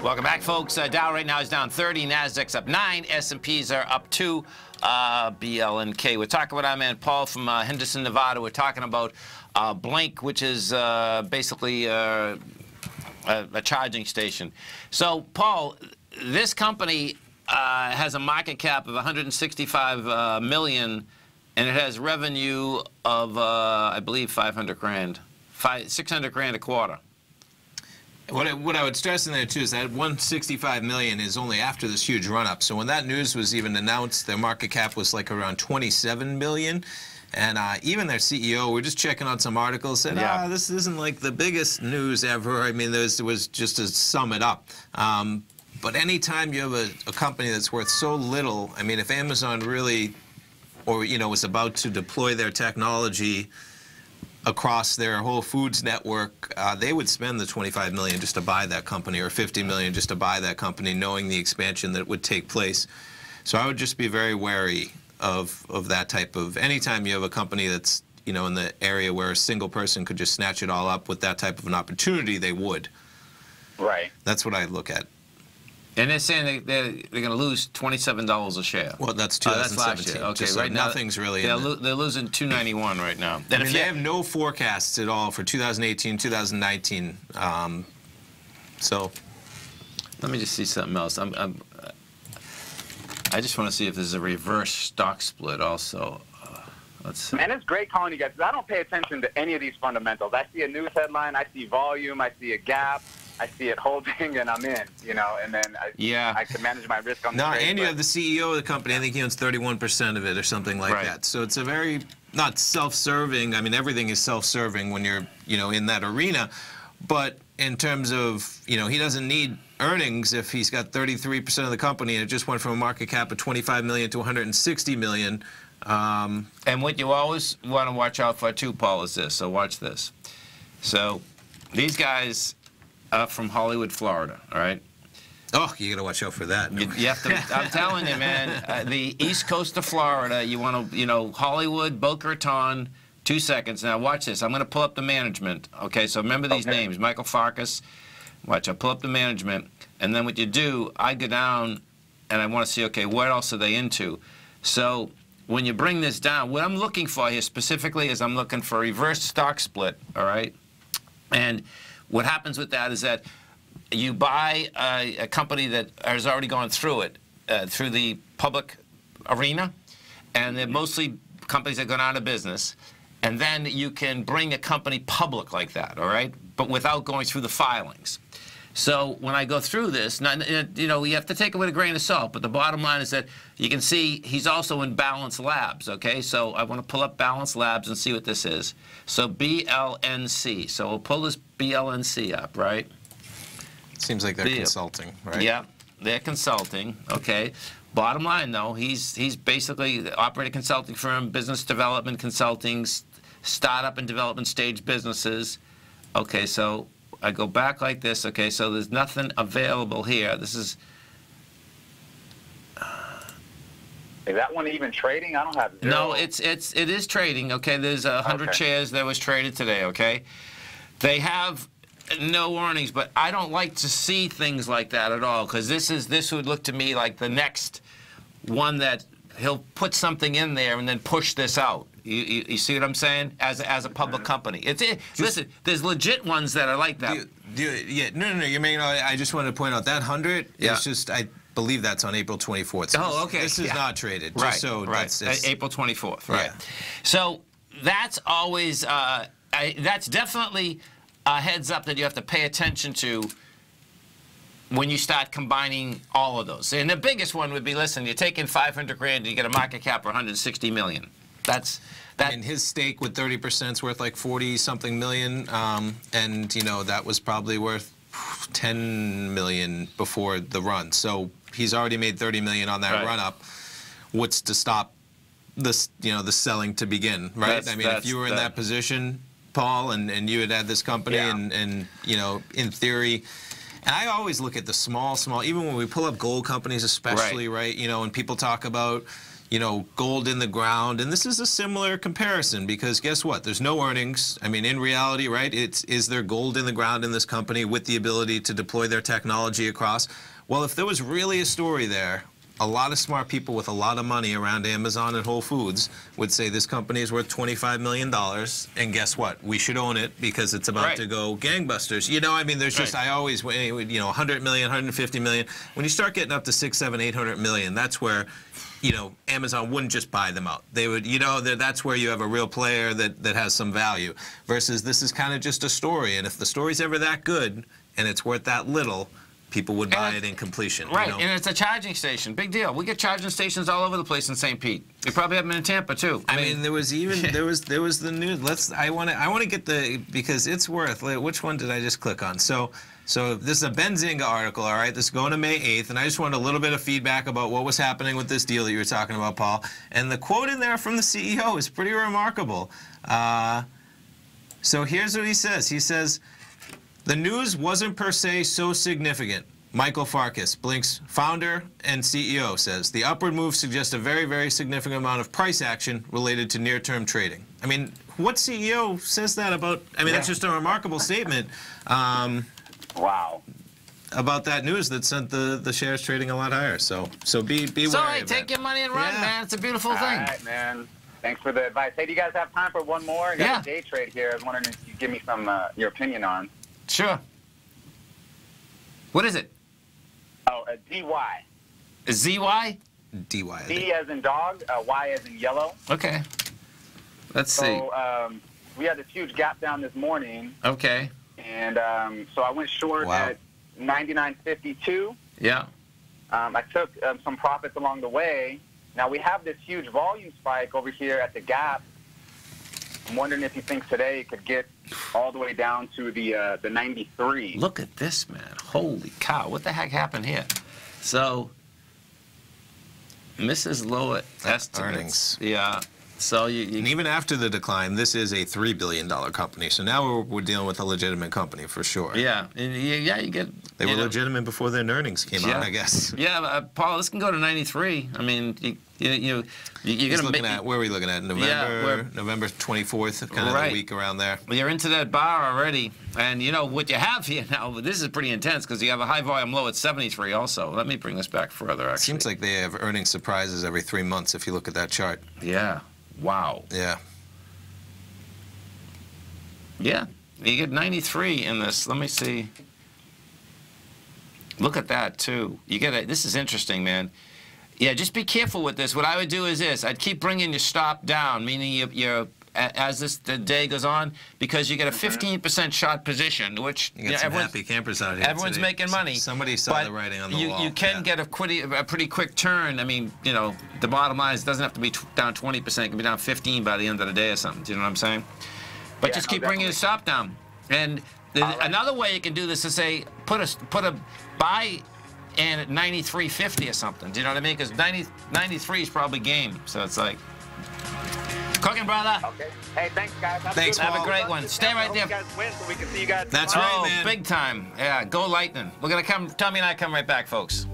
Welcome back, folks. Dow right now is down 30, Nasdaq's up 9, S&Ps are up 2, BLNK. We're talking with our man Paul from Henderson, Nevada. We're talking about Blink, which is basically a charging station. So, Paul, this company has a market cap of 165 million, and it has revenue of, I believe, 500 grand, 600 grand a quarter. What I would stress in there, too, is that 165 million is only after this huge run-up. So when that news was even announced, their market cap was like around 27 million. And even their CEO, we're just checking out some articles, said, this isn't like the biggest news ever. I mean, it was just to sum it up. But anytime you have a company that's worth so little, I mean, if Amazon really, or, you know, was about to deploy their technology across their Whole Foods network, they would spend the 25 million just to buy that company, or 50 million just to buy that company, knowing the expansion that would take place. So I would just be very wary of that type of, anytime you have a company that's, you know, in the area where a single person could just snatch it all up with that type of an opportunity, they would. Right. That's what I look at. And they're saying they're going to lose $27 a share. Well, that's 2017. That's last year. Okay, just right now nothing's really. They're losing $291 right now. I mean, they have no forecasts at all for 2018, 2019. So. Let me just see something else. I just want to see if there's a reverse stock split also. Let's see. And it's great calling you guys, because I don't pay attention to any of these fundamentals. I see a news headline, I see volume, I see a gap, I see it holding, and I'm in, you know, and then I can manage my risk on the trade. And you have the CEO of the company, I think he owns 31% of it or something like that. So it's a very, not self-serving, I mean, everything is self-serving when you're, you know, in that arena, but in terms of, you know, he doesn't need earnings if he's got 33% of the company and it just went from a market cap of 25 million to 160 million. And what you always want to watch out for, too, Paul, is this. So watch this. So these guys are from Hollywood, Florida, all right? Oh, you got to watch out for that. You have to, I'm telling you, man, the east coast of Florida, you want to, you know, Hollywood, Boca Raton, 2 seconds. Now, watch this. I'm going to pull up the management. Okay, so remember these names. Michael Farkas. Watch, I'll pull up the management. And then what you do, I go down and I want to see, okay, what else are they into? So when you bring this down, what I'm looking for here specifically is I'm looking for a reverse stock split, all right? And what happens with that is that you buy a company that has already gone through it, through the public arena, and they're mostly companies that gone out of business. And then you can bring a company public like that, all right? But without going through the filings. So when I go through this, now, you know, you have to take it with a grain of salt, but the bottom line is that you can see he's also in Balance Labs, okay? So I want to pull up Balance Labs and see what this is. So BLNC. So we'll pull this BLNC up, right? Seems like they're consulting, right? Yeah, they're consulting, okay? Bottom line, though, he's basically operating a consulting firm, business development consulting, startup and development stage businesses. Okay, so I go back like this. Okay, so there's nothing available here. This is... Is that one even trading? I don't have zero. No, it is trading. Okay, there's 100 shares that was traded today. Okay, they have no earnings, but I don't like to see things like that at all, because this would look to me like the next one that he'll put something in there and then push this out. You see what I'm saying? As a public company, listen. There's legit ones that are like that. No. You mean I just want to point out that 100 is just I believe that's on April 24th. So oh, okay. This is not traded. Just right. So right. That's April 24th. Right. Yeah. So that's always that's definitely a heads up that you have to pay attention to when you start combining all of those. And the biggest one would be, listen, you're taking 500 grand and you get a market cap of 160 million. That's that. And his stake with 30% is worth like 40-something million, and you know that was probably worth 10 million before the run. So he's already made 30 million on that run up. What's to stop this? You know, the selling to begin, right? I mean, if you were in that position, Paul, and you had this company, and you know, in theory. And I always look at the small, even when we pull up gold companies especially, right? You know, when people talk about, you know, gold in the ground, and this is a similar comparison because guess what? There's no earnings. I mean, in reality, right, is there gold in the ground in this company with the ability to deploy their technology across? Well, if there was really a story there, a lot of smart people with a lot of money around Amazon and Whole Foods would say this company is worth $25 million, and guess what? We should own it because it's about to go gangbusters. You know, I mean, there's just, I always, you know, 100 million, 150 million. When you start getting up to 600, 700, 800 million, that's where, you know, Amazon wouldn't just buy them out. They would, you know, that's where you have a real player that has some value. Versus this is kind of just a story, and if the story's ever that good and it's worth that little, people would buy it in completion. Right, you know? And it's a charging station. Big deal. We get charging stations all over the place in St. Pete. We probably have them in Tampa too. I mean, there was even there was the news. I want to get the, because it's worth. Which one did I just click on? So this is a Benzinga article. All right, this is going to May 8th, and I just wanted a little bit of feedback about what was happening with this deal that you were talking about, Paul. And the quote in there from the CEO is pretty remarkable. So here's what he says. He says, "The news wasn't per se so significant." Michael Farkas, Blink's founder and CEO, says, "The upward move suggests a very, very significant amount of price action related to near-term trading." I mean, what CEO says that about? I mean, that's just a remarkable statement. Wow. About that news that sent the shares trading a lot higher. So be wary. Sorry, take your money and run, man. It's a beautiful thing. All right, man. Thanks for the advice. Hey, do you guys have time for one more? I got a day trade here. I was wondering if you could give me some your opinion on. Sure. What is it? Oh, a DY. A ZY? DY. D as in dog, Y as in yellow. Okay. Let's see. So we had this huge gap down this morning. Okay. And so I went short at 99.52. Yeah. I took some profits along the way. Now we have this huge volume spike over here at the gap. I'm wondering if you think today it could get all the way down to the 93. Look at this, man. Holy cow. What the heck happened here? So, Mrs. Lowe estimates. Earnings. Yeah. So and even after the decline, this is a $3 billion company. So now we're dealing with a legitimate company for sure. Yeah, yeah, you get. They were legitimate before their earnings came out, I guess. Yeah, Paul, this can go to 93. I mean, you're looking at, where are we looking at? November 24th, kind of the week around there. Well, you're into that bar already, and you know what you have here now. This is pretty intense because you have a high volume low at 73. Also, let me bring this back further. Actually, seems like they have earnings surprises every 3 months if you look at that chart. Yeah. Wow. Yeah. Yeah. You get 93 in this. Let me see. Look at that too. You get this is interesting, man. Yeah, just be careful with this. What I would do is this. I'd keep bringing your stop down, meaning you're as the day goes on, because you get a 15% short position, which you got some happy campers out here. Everyone's today. making money. Somebody saw the writing on the wall. You can get a pretty quick turn. I mean, you know, the bottom line is it doesn't have to be down 20%. It can be down 15 by the end of the day or something. Do you know what I'm saying? But just keep bringing your stop down. And another way you can do this is say put a buy in at 93.50 or something. Do you know what I mean? Because 93 is probably game. So it's like. Cooking, brother. Okay. Hey, thanks, guys. Have a great one. Stay right there. You guys win so we can see you guys. That's right, man. Big time. Yeah, go Lightning. We're going to come. Tommy and I come right back, folks.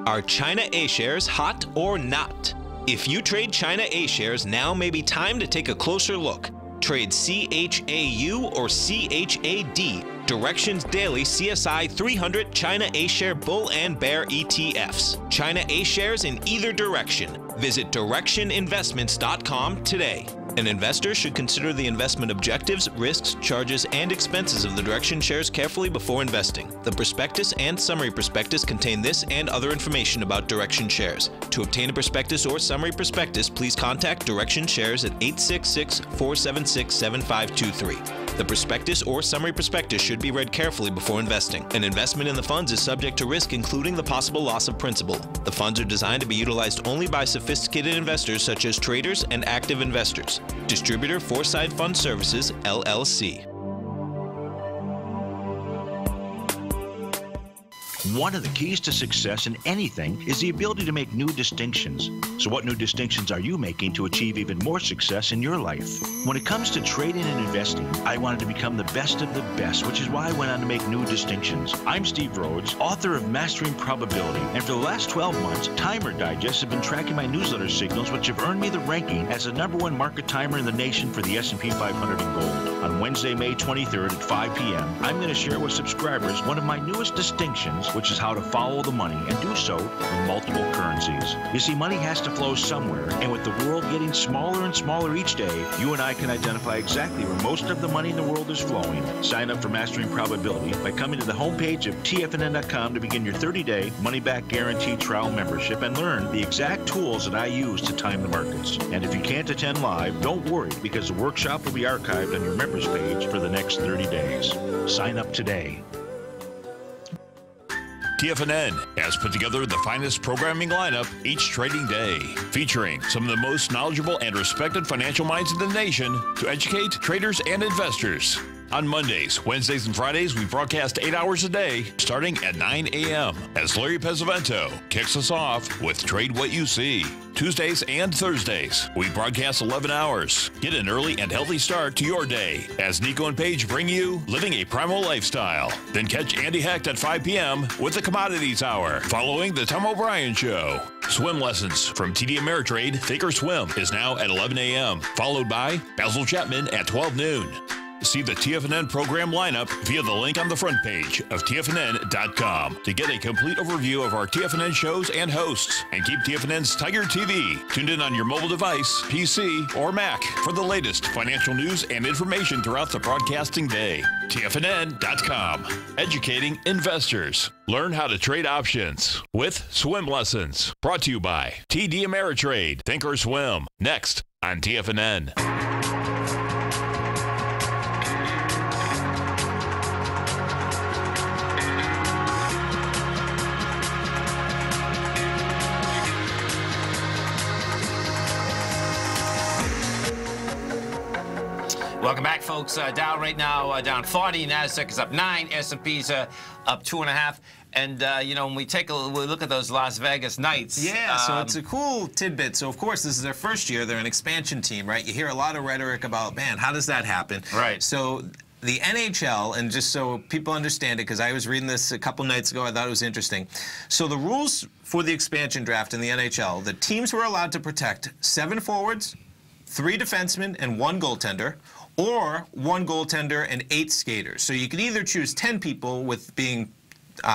Are China A-shares hot or not? If you trade China A-shares, now may be time to take a closer look. Trade CHAU or CHAD, Directions Daily CSI 300 China A-share Bull and Bear ETFs. China A-shares in either direction. Visit directioninvestments.com today. An investor should consider the investment objectives, risks, charges, and expenses of the Direction shares carefully before investing. The prospectus and summary prospectus contain this and other information about Direction shares. To obtain a prospectus or summary prospectus, please contact Direction shares at 866-476-7523. The prospectus or summary prospectus should be read carefully before investing. An investment in the funds is subject to risk, including the possible loss of principal. The funds are designed to be utilized only by sophisticated investors such as traders and active investors. Distributor Foreside Fund Services, LLC. One of the keys to success in anything is the ability to make new distinctions. So what new distinctions are you making to achieve even more success in your life? When it comes to trading and investing, I wanted to become the best of the best, which is why I went on to make new distinctions. I'm Steve Rhodes, author of Mastering Probability, and for the last 12 months, Timer Digest have been tracking my newsletter signals, which have earned me the ranking as the #1 market timer in the nation for the S&P 500 in gold. On Wednesday, May 23rd at 5 p.m., I'm going to share with subscribers one of my newest distinctions, which is how to follow the money and do so in multiple currencies. You see, money has to flow somewhere, and with the world getting smaller and smaller each day, you and I can identify exactly where most of the money in the world is flowing. Sign up for Mastering Probability by coming to the homepage of TFNN.com to begin your 30-day money-back guaranteed trial membership and learn the exact tools that I use to time the markets. And if you can't attend live, don't worry, because the workshop will be archived on your members page for the next 30 days. Sign up today. TFNN has put together the finest programming lineup each trading day, featuring some of the most knowledgeable and respected financial minds in the nation to educate traders and investors. On Mondays, Wednesdays, and Fridays, we broadcast 8 hours a day, starting at 9 a.m. as Larry Pesavento kicks us off with Trade What You See. Tuesdays and Thursdays, we broadcast 11 hours. Get an early and healthy start to your day as Nico and Paige bring you Living a Primal Lifestyle. Then catch Andy Hecht at 5 p.m. with the Commodities Hour, following the Tom O'Brien Show. Swim lessons from TD Ameritrade Thinkorswim is now at 11 a.m., followed by Basil Chapman at 12 noon. See the TFNN program lineup via the link on the front page of TFNN.com to get a complete overview of our TFNN shows and hosts. And keep TFNN's Tiger TV tuned in on your mobile device, PC, or Mac for the latest financial news and information throughout the broadcasting day. TFNN.com, educating investors. Learn how to trade options with swim lessons. Brought to you by TD Ameritrade Thinkorswim. Next on TFNN. Welcome back, folks. Dow right now down 40. Nasdaq is up 9. S&P's up 2.5. And, you know, when we look at those Las Vegas Knights. Yeah, so it's a cool tidbit. So, of course, this is their first year. They're an expansion team, right? You hear a lot of rhetoric about, man, how does that happen? Right. So the NHL, and just so people understand it, because I was reading this a couple nights ago, I thought it was interesting. So the rules for the expansion draft in the NHL, the teams were allowed to protect 7 forwards, 3 defensemen, and 1 goaltender, or 1 goaltender and 8 skaters. So you could either choose 10 people with being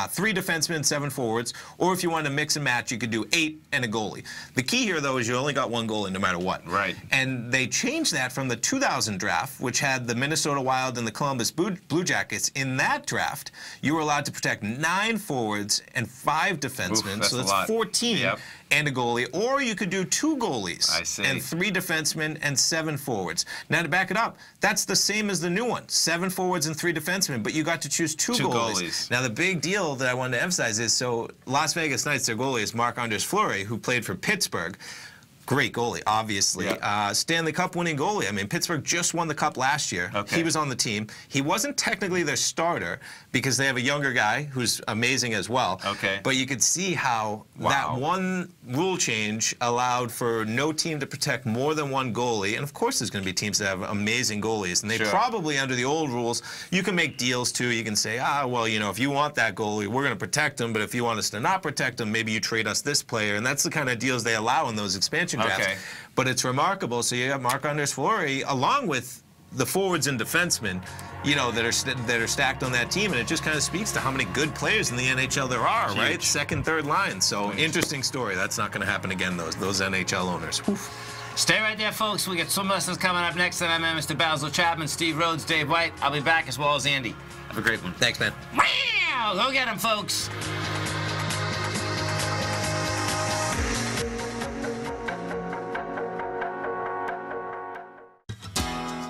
3 defensemen and 7 forwards, or if you wanted to mix and match, you could do 8 and a goalie. The key here, though, is you only got 1 goalie no matter what. Right. And they changed that from the 2000 draft, which had the Minnesota Wild and the Columbus Blue Jackets. In that draft, you were allowed to protect 9 forwards and 5 defensemen, Oof, so that's 14. Yep. And a goalie, or you could do 2 goalies I see. and 3 defensemen and 7 forwards. Now, to back it up, that's the same as the new one, 7 forwards and 3 defensemen, but you got to choose 2 goalies. Now, the big deal that I wanted to emphasize is, so Las Vegas Knights, their goalie is Marc-André Fleury, who played for Pittsburgh. Great goalie, obviously. Yep. Stanley Cup winning goalie. I mean, Pittsburgh just won the Cup last year. Okay. He was on the team. He wasn't technically their starter because they have a younger guy who's amazing as well. Okay. But you could see how that one rule change allowed for no team to protect more than 1 goalie. And, of course, there's going to be teams that have amazing goalies. And they probably, under the old rules, you can make deals, too. You can say, well, you know, if you want that goalie, we're going to protect him. But if you want us to not protect him, maybe you trade us this player. And that's the kind of deals they allow in those expansion drafts. Okay. But it's remarkable. So you have Marc-André Fleury, along with the forwards and defensemen, you know, that are stacked on that team, and it just kind of speaks to how many good players in the NHL there are, Huge. right? Second, third line. So interesting story. That's not going to happen again. Those NHL owners. Oof. Stay right there, folks. We got some lessons coming up next. And I'm Mr. Basil Chapman, Steve Rhodes, Dave White. I'll be back, as well as Andy. Have a great one. Thanks, man. Wow! Go get him, folks.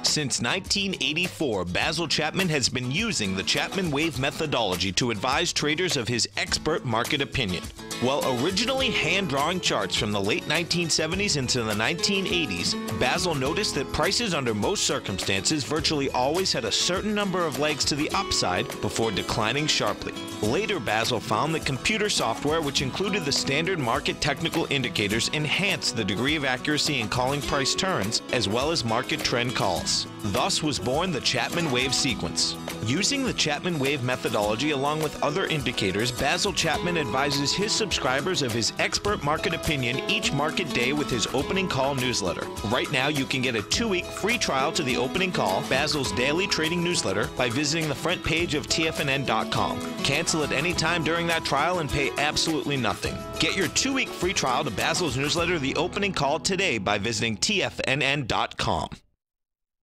Since 1984, Basil Chapman has been using the Chapman Wave methodology to advise traders of his expert market opinion. While originally hand-drawing charts from the late 1970s into the 1980s, Basil noticed that prices under most circumstances virtually always had a certain number of legs to the upside before declining sharply. Later, Basil found that computer software, which included the standard market technical indicators, enhanced the degree of accuracy in calling price turns, as well as market trend calls. Thus was born the Chapman Wave sequence. Using the Chapman Wave methodology along with other indicators, Basil Chapman advises his subscribers of his expert market opinion each market day with his opening call newsletter. Right now, you can get a 2-week free trial to the opening call, Basil's daily trading newsletter, by visiting the front page of TFNN.com. Cancel at any time during that trial and pay absolutely nothing. Get your 2-week free trial to Basil's newsletter, The Opening Call, today by visiting TFNN.com.